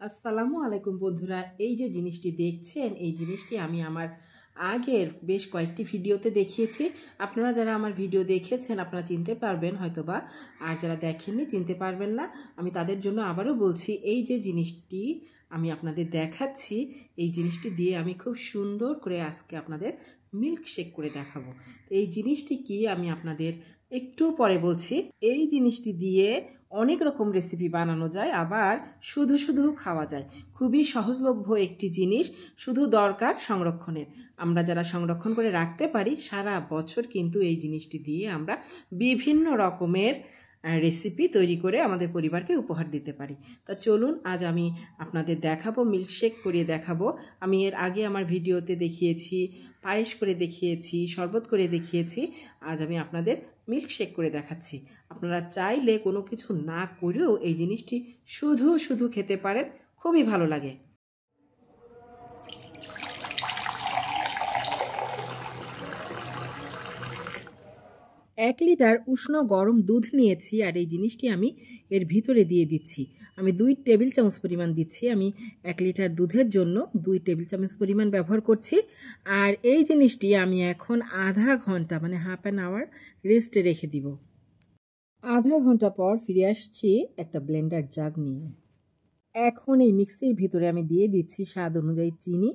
আসসালামু আলাইকুম বন্ধুরা, এই যে জিনিসটি দেখছেন এই জিনিসটি আমি আমার আগের বেশ কয়েকটি ভিডিওতে দেখিয়েছি। আপনারা যারা আমার ভিডিও দেখেছেন আপনারা চিনতে পারবেন হয়তোবা, আর যারা দেখেননি চিনতে পারবেন না। আমি তাদের জন্য আবারও বলছি, এই যে জিনিসটি আমি আপনাদের দেখাচ্ছি এই জিনিসটি দিয়ে আমি খুব সুন্দর করে আজকে আপনাদের মিল্কশেক করে দেখাবো। এই জিনিসটি কি আমি আপনাদের একটু পরে বলছি। এই জিনিসটি দিয়ে অনেক রকম রেসিপি বানানো যায়, আবার শুধু শুধু খাওয়া যায়। খুবই সহজলভ্য একটি জিনিস, শুধু দরকার সংরক্ষণের। আমরা যারা সংরক্ষণ করে রাখতে পারি সারা বছর কিন্তু এই জিনিসটি দিয়ে আমরা বিভিন্ন রকমের রেসিপি তৈরি করে আমাদের পরিবারকে উপহার দিতে পারি। তা চলুন আজ আমি আপনাদের দেখাবো, মিল্কশেক করে দেখাবো। আমি এর আগে আমার ভিডিওতে দেখিয়েছি, পায়েস করে দেখিয়েছি, শরবত করে দেখিয়েছি। আজ আমি আপনাদের মিল্কশেক করে দেখাচ্ছি। আপনারা চাইলে কোনো কিছু না করেও এই জিনিসটি শুধু শুধু খেতে পারেন, খুবই ভালো লাগে। এক লিটার উষ্ণ গরম দুধ নিয়েছি, আর এই জিনিসটি আমি এর ভিতরে দিয়ে দিচ্ছি। আমি 2 টেবিল চামচ পরিমাণ দিচ্ছি। আমি 1 লিটার দুধের জন্য 2 টেবিল চামচ পরিমাণ ব্যবহার করছি। আর এই জিনিসটি আমি এখন আধা ঘন্টা মানে হাফ অ্যান আওয়ার রেস্টে রেখে দিব। আধা ঘন্টা পর ফিরে আসছি একটা ব্লেন্ডার জাগ নিয়ে। এখন এই মিক্সির ভিতরে আমি দিয়ে দিচ্ছি স্বাদ অনুযায়ী চিনি।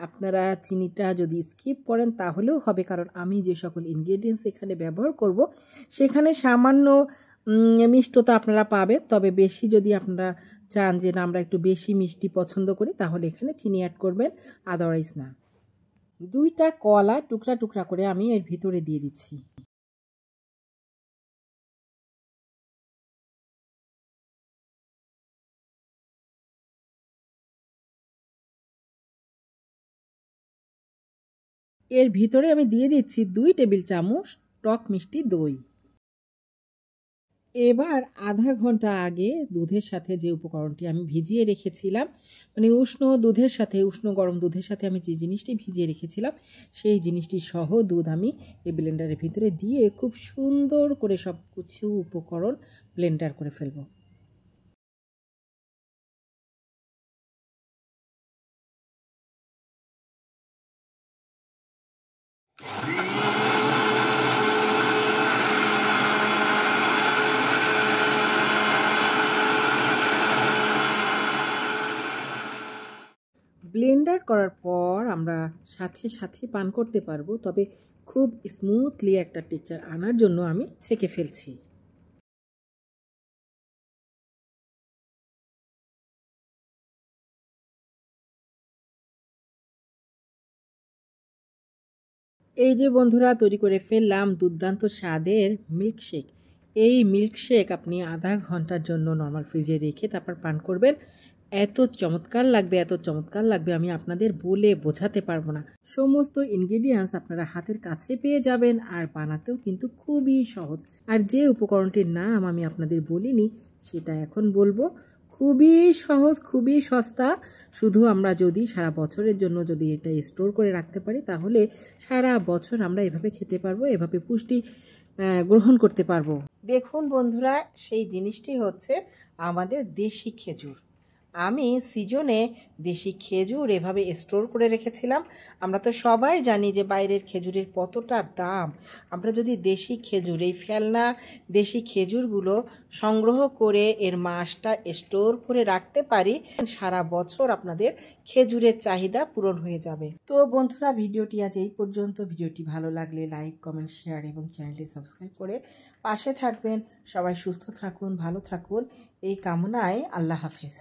আপনারা চিনিটা যদি স্কিপ করেন তাহলেও হবে, কারণ আমি যে সকল ইনগ্রেডিয়েন্টস এখানে ব্যবহার করব সেখানে সামান্য মিষ্টতা আপনারা পাবেন। তবে বেশি যদি আপনারা চান যে না আমরা একটু বেশি মিষ্টি পছন্দ করি তাহলে এখানে চিনি অ্যাড করবেন, আদারওয়াইজ না। 2টা কলা টুকরা টুকরা করে আমি এর ভিতরে দিয়ে দিচ্ছি। এর ভিতরে আমি দিয়ে দিচ্ছি 2 টেবিল চামচ টক মিষ্টি দই। এবার আধা ঘন্টা আগে দুধের সাথে যে উপকরণটি আমি ভিজিয়ে রেখেছিলাম, মানে উষ্ণ দুধের সাথে, উষ্ণ গরম দুধের সাথে আমি যে জিনিসটি ভিজিয়ে রেখেছিলাম সেই জিনিসটি সহ দুধ আমি এই ব্লেন্ডারের ভিতরে দিয়ে খুব সুন্দর করে সব কিছু উপকরণ ব্লেন্ডার করে ফেলবো। ব্লেন্ডার করার পর আমরা সাথে সাথে পান করতে পারবো, তবে খুব স্মুথলি একটা টেক্সচার আনার জন্য আমি ছেঁকে ফেলছি। এই যে বন্ধুরা তৈরি করে ফেললাম দুর্দান্ত স্বাদের মিল্কশেক। এই মিল্কশেক আপনি আধা ঘন্টার জন্য নর্মাল ফ্রিজে রেখে তারপর পান করবেন। এত চমৎকার লাগবে, এত চমৎকার লাগবে আমি আপনাদের বলে বোঝাতে পারবো না। সমস্ত ইনগ্রেডিয়েন্টস আপনারা হাতের কাছে পেয়ে যাবেন, আর বানাতেও কিন্তু খুবই সহজ। আর যে উপকরণটির নাম আমি আপনাদের বলিনি সেটা এখন বলবো। খুবই সহজ, খুবই সস্তা। শুধু আমরা যদি সারা বছরের জন্য যদি এটা স্টোর করে রাখতে পারি তাহলে সারা বছর আমরা এভাবে খেতে পারবো, এভাবে পুষ্টি গ্রহণ করতে পারবো। দেখুন বন্ধুরা, সেই জিনিসটি হচ্ছে আমাদের দেশি খেজুর। আমি সিজনে দেশি খেজুর এভাবে স্টোর করে রেখেছিলাম। আমরা তো সবাই জানি যে বাইরের খেজুরের কতটা দাম। আমরা যদি দেশি খেজুর, এই ফেলনা দেশি খেজুরগুলো সংগ্রহ করে এর মাসটা স্টোর করে রাখতে পারি, সারা বছর আপনাদের খেজুরের চাহিদা পূরণ হয়ে যাবে। তো বন্ধুরা, ভিডিওটি আজ এই পর্যন্ত। ভিডিওটি ভালো লাগলে লাইক, কমেন্ট, শেয়ার এবং চ্যানেলটি সাবস্ক্রাইব করে পাশে থাকবেন। সবাই সুস্থ থাকুন, ভালো থাকুন এই কামনায়। আল্লাহ হাফেজ।